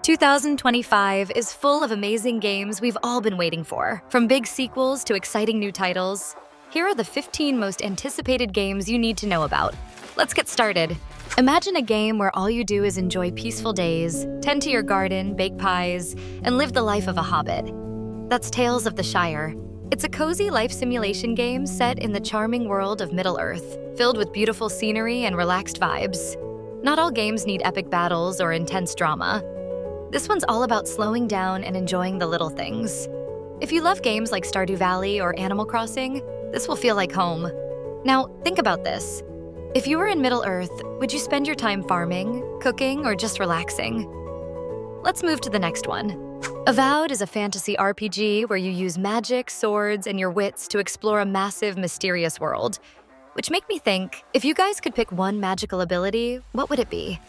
2025 is full of amazing games we've all been waiting for. From big sequels to exciting new titles, here are the 15 most anticipated games you need to know about. Let's get started. Imagine a game where all you do is enjoy peaceful days, tend to your garden, bake pies, and live the life of a hobbit. That's Tales of the Shire. It's a cozy life simulation game set in the charming world of Middle-earth, filled with beautiful scenery and relaxed vibes. Not all games need epic battles or intense drama. This one's all about slowing down and enjoying the little things. If you love games like Stardew Valley or Animal Crossing, this will feel like home. Now, think about this. If you were in Middle-earth, would you spend your time farming, cooking, or just relaxing? Let's move to the next one. Avowed is a fantasy RPG where you use magic, swords, and your wits to explore a massive, mysterious world. Which make me think, if you guys could pick one magical ability, what would it be?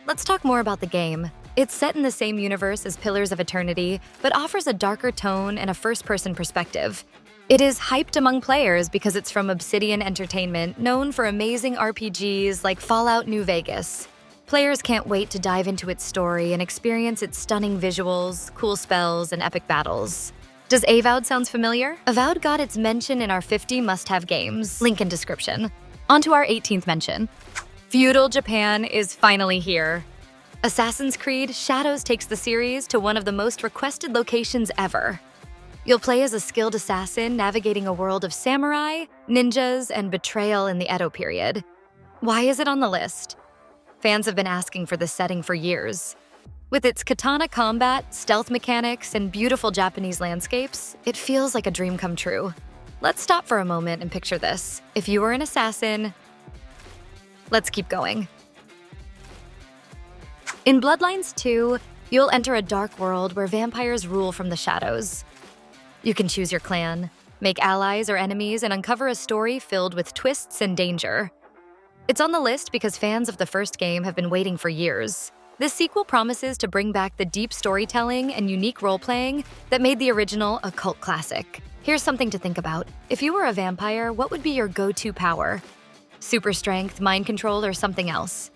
Let's talk more about the game. It's set in the same universe as Pillars of Eternity, but offers a darker tone and a first-person perspective. It is hyped among players because it's from Obsidian Entertainment, known for amazing RPGs like Fallout New Vegas. Players can't wait to dive into its story and experience its stunning visuals, cool spells, and epic battles. Does Avowed sound familiar? Avowed got its mention in our 50 must-have games, link in description. On to our 18th mention. Feudal Japan is finally here. Assassin's Creed Shadows takes the series to one of the most requested locations ever. You'll play as a skilled assassin navigating a world of samurai, ninjas, and betrayal in the Edo period. Why is it on the list? Fans have been asking for this setting for years. With its katana combat, stealth mechanics, and beautiful Japanese landscapes, it feels like a dream come true. Let's stop for a moment and picture this. If you were an assassin, let's keep going. In Bloodlines II, you'll enter a dark world where vampires rule from the shadows. You can choose your clan, make allies or enemies, and uncover a story filled with twists and danger. It's on the list because fans of the first game have been waiting for years. This sequel promises to bring back the deep storytelling and unique role-playing that made the original a cult classic. Here's something to think about. If you were a vampire, what would be your go-to power? Super strength, mind control, or something else?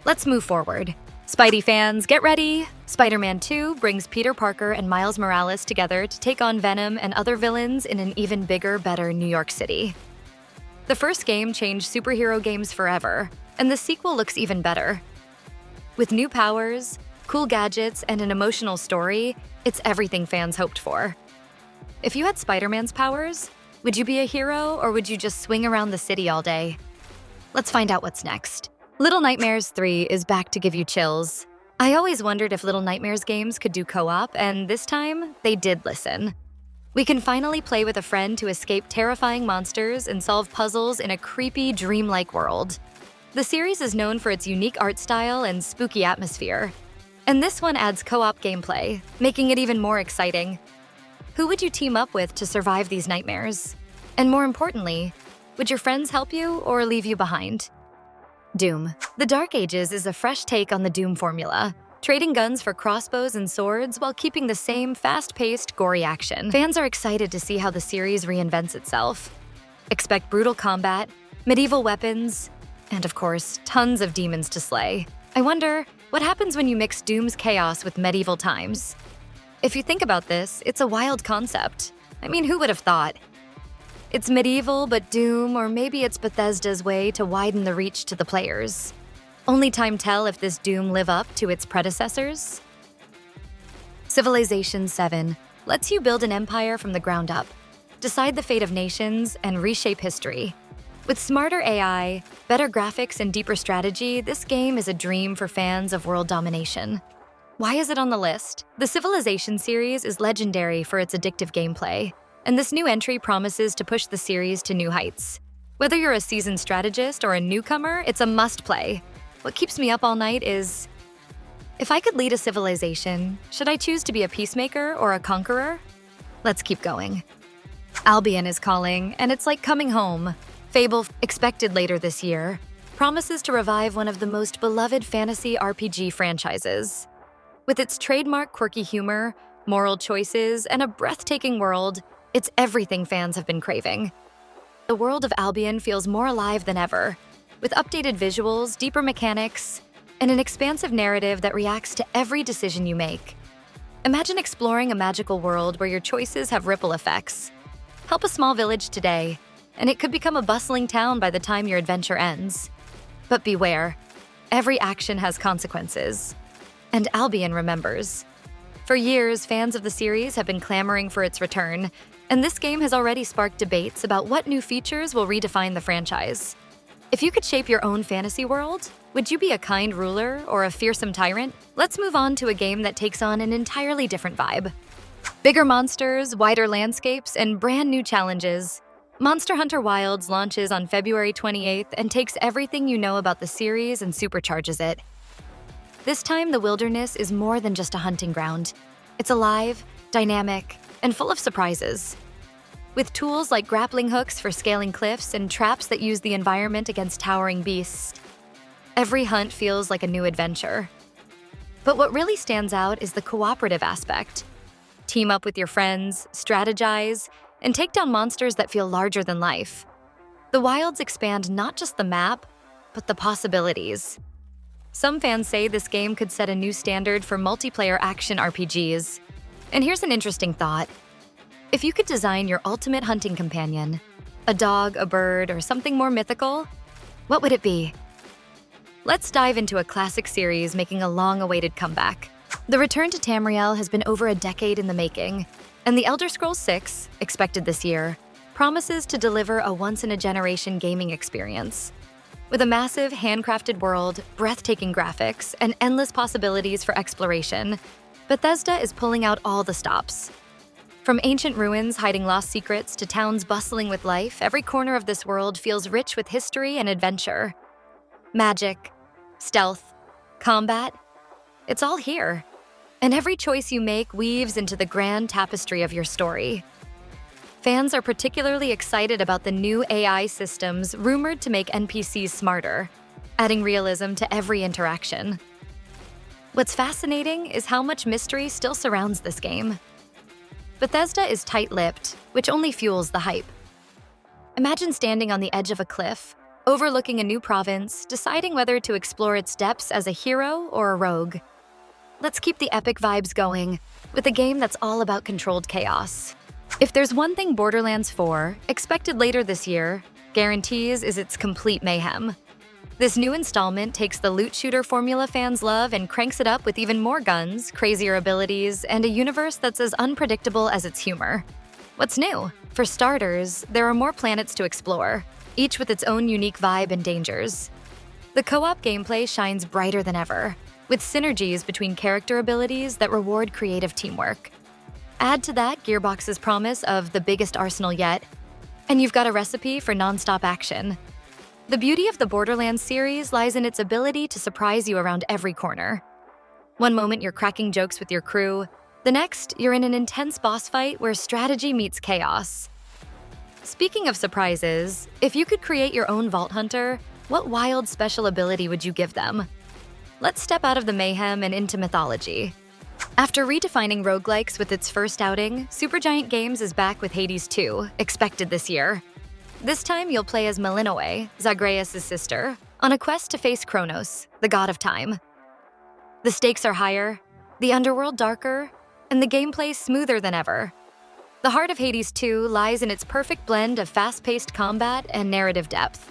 Let's move forward. Spidey fans, get ready! Spider-Man II brings Peter Parker and Miles Morales together to take on Venom and other villains in an even bigger, better New York City. The first game changed superhero games forever, and the sequel looks even better. With new powers, cool gadgets, and an emotional story, it's everything fans hoped for. If you had Spider-Man's powers, would you be a hero or would you just swing around the city all day? Let's find out what's next. Little Nightmares 3 is back to give you chills. I always wondered if Little Nightmares games could do co-op, and this time, they did listen. We can finally play with a friend to escape terrifying monsters and solve puzzles in a creepy, dreamlike world. The series is known for its unique art style and spooky atmosphere. And this one adds co-op gameplay, making it even more exciting. Who would you team up with to survive these nightmares? And more importantly, would your friends help you or leave you behind? Doom. The Dark Ages is a fresh take on the Doom formula, trading guns for crossbows and swords while keeping the same fast-paced, gory action. Fans are excited to see how the series reinvents itself. Expect brutal combat, medieval weapons, and of course, tons of demons to slay. I wonder, what happens when you mix Doom's chaos with medieval times? If you think about this, it's a wild concept. I mean, who would have thought? It's medieval, but Doom, or maybe it's Bethesda's way to widen the reach to the players. Only time tell if this Doom live up to its predecessors. Civilization VII lets you build an empire from the ground up, decide the fate of nations, and reshape history. With smarter AI, better graphics, and deeper strategy, this game is a dream for fans of world domination. Why is it on the list? The Civilization series is legendary for its addictive gameplay, and this new entry promises to push the series to new heights. Whether you're a seasoned strategist or a newcomer, it's a must-play. What keeps me up all night is, if I could lead a civilization, should I choose to be a peacemaker or a conqueror? Let's keep going. Albion is calling, and it's like coming home. Fable, expected later this year, promises to revive one of the most beloved fantasy RPG franchises. With its trademark quirky humor, moral choices, and a breathtaking world, it's everything fans have been craving. The world of Albion feels more alive than ever, with updated visuals, deeper mechanics, and an expansive narrative that reacts to every decision you make. Imagine exploring a magical world where your choices have ripple effects. Help a small village today, and it could become a bustling town by the time your adventure ends. But beware, every action has consequences. And Albion remembers. For years, fans of the series have been clamoring for its return, and this game has already sparked debates about what new features will redefine the franchise. If you could shape your own fantasy world, would you be a kind ruler or a fearsome tyrant? Let's move on to a game that takes on an entirely different vibe. Bigger monsters, wider landscapes, and brand new challenges. Monster Hunter Wilds launches on February 28th and takes everything you know about the series and supercharges it. This time, the wilderness is more than just a hunting ground. It's alive, dynamic, and full of surprises. With tools like grappling hooks for scaling cliffs and traps that use the environment against towering beasts, every hunt feels like a new adventure. But what really stands out is the cooperative aspect. Team up with your friends, strategize, and take down monsters that feel larger than life. The Wilds expand not just the map, but the possibilities. Some fans say this game could set a new standard for multiplayer action RPGs. And here's an interesting thought. If you could design your ultimate hunting companion, a dog, a bird, or something more mythical, what would it be? Let's dive into a classic series making a long-awaited comeback. The return to Tamriel has been over a decade in the making, and The Elder Scrolls VI, expected this year, promises to deliver a once-in-a-generation gaming experience. With a massive, handcrafted world, breathtaking graphics, and endless possibilities for exploration, Bethesda is pulling out all the stops. From ancient ruins hiding lost secrets to towns bustling with life, every corner of this world feels rich with history and adventure. Magic, stealth, combat, it's all here. And every choice you make weaves into the grand tapestry of your story. Fans are particularly excited about the new AI systems rumored to make NPCs smarter, adding realism to every interaction. What's fascinating is how much mystery still surrounds this game. Bethesda is tight-lipped, which only fuels the hype. Imagine standing on the edge of a cliff, overlooking a new province, deciding whether to explore its depths as a hero or a rogue. Let's keep the epic vibes going with a game that's all about controlled chaos. If there's one thing Borderlands 4, expected later this year, guarantees is its complete mayhem. This new installment takes the loot shooter formula fans love and cranks it up with even more guns, crazier abilities, and a universe that's as unpredictable as its humor. What's new? For starters, there are more planets to explore, each with its own unique vibe and dangers. The co-op gameplay shines brighter than ever, with synergies between character abilities that reward creative teamwork. Add to that Gearbox's promise of the biggest arsenal yet, and you've got a recipe for non-stop action. The beauty of the Borderlands series lies in its ability to surprise you around every corner. One moment you're cracking jokes with your crew, the next you're in an intense boss fight where strategy meets chaos. Speaking of surprises, if you could create your own Vault Hunter, what wild special ability would you give them? Let's step out of the mayhem and into mythology. After redefining roguelikes with its first outing, Supergiant Games is back with Hades II, expected this year. This time you'll play as Melinoe, Zagreus' sister, on a quest to face Kronos, the god of time. The stakes are higher, the underworld darker, and the gameplay smoother than ever. The heart of Hades II lies in its perfect blend of fast-paced combat and narrative depth.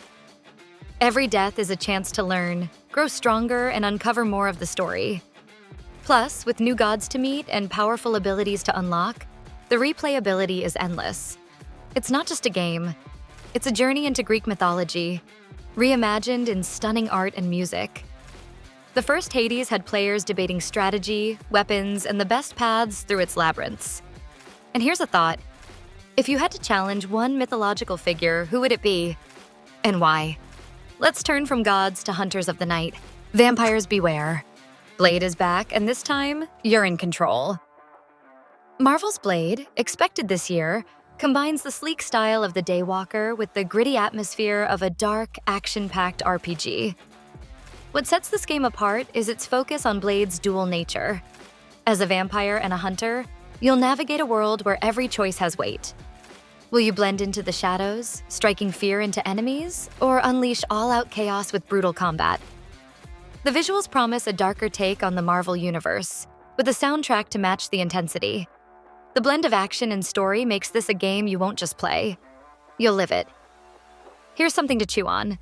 Every death is a chance to learn, grow stronger, and uncover more of the story. Plus, with new gods to meet and powerful abilities to unlock, the replayability is endless. It's not just a game, it's a journey into Greek mythology, reimagined in stunning art and music. The first Hades had players debating strategy, weapons, and the best paths through its labyrinths. And here's a thought. If you had to challenge one mythological figure, who would it be? And why? Let's turn from gods to hunters of the night. Vampires beware. Blade is back, and this time, you're in control. Marvel's Blade, expected this year, combines the sleek style of the Daywalker with the gritty atmosphere of a dark, action-packed RPG. What sets this game apart is its focus on Blade's dual nature. As a vampire and a hunter, you'll navigate a world where every choice has weight. Will you blend into the shadows, striking fear into enemies, or unleash all-out chaos with brutal combat? The visuals promise a darker take on the Marvel Universe, with a soundtrack to match the intensity. The blend of action and story makes this a game you won't just play. You'll live it. Here's something to chew on.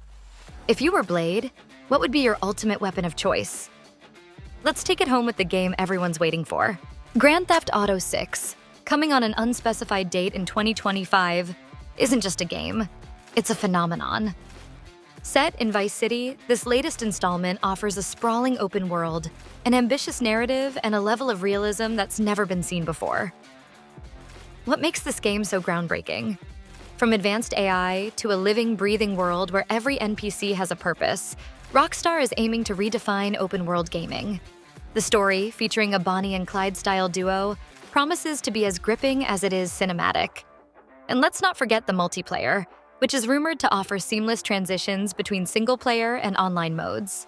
If you were Blade, what would be your ultimate weapon of choice? Let's take it home with the game everyone's waiting for. Grand Theft Auto 6, coming on an unspecified date in 2025, isn't just a game, it's a phenomenon. Set in Vice City, this latest installment offers a sprawling open world, an ambitious narrative, and a level of realism that's never been seen before. What makes this game so groundbreaking? From advanced AI to a living, breathing world where every NPC has a purpose, Rockstar is aiming to redefine open-world gaming. The story, featuring a Bonnie and Clyde-style duo, promises to be as gripping as it is cinematic. And let's not forget the multiplayer, which is rumored to offer seamless transitions between single-player and online modes.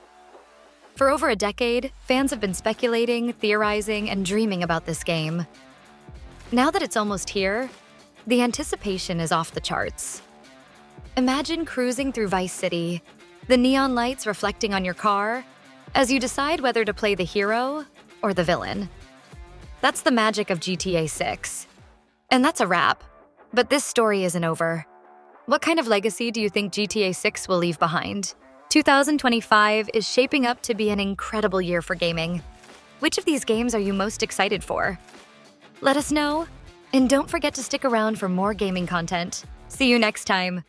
For over a decade, fans have been speculating, theorizing, and dreaming about this game. Now that it's almost here, the anticipation is off the charts. Imagine cruising through Vice City, the neon lights reflecting on your car, as you decide whether to play the hero or the villain. That's the magic of GTA 6. And that's a wrap. But this story isn't over. What kind of legacy do you think GTA 6 will leave behind? 2025 is shaping up to be an incredible year for gaming. Which of these games are you most excited for? Let us know, and don't forget to stick around for more gaming content. See you next time.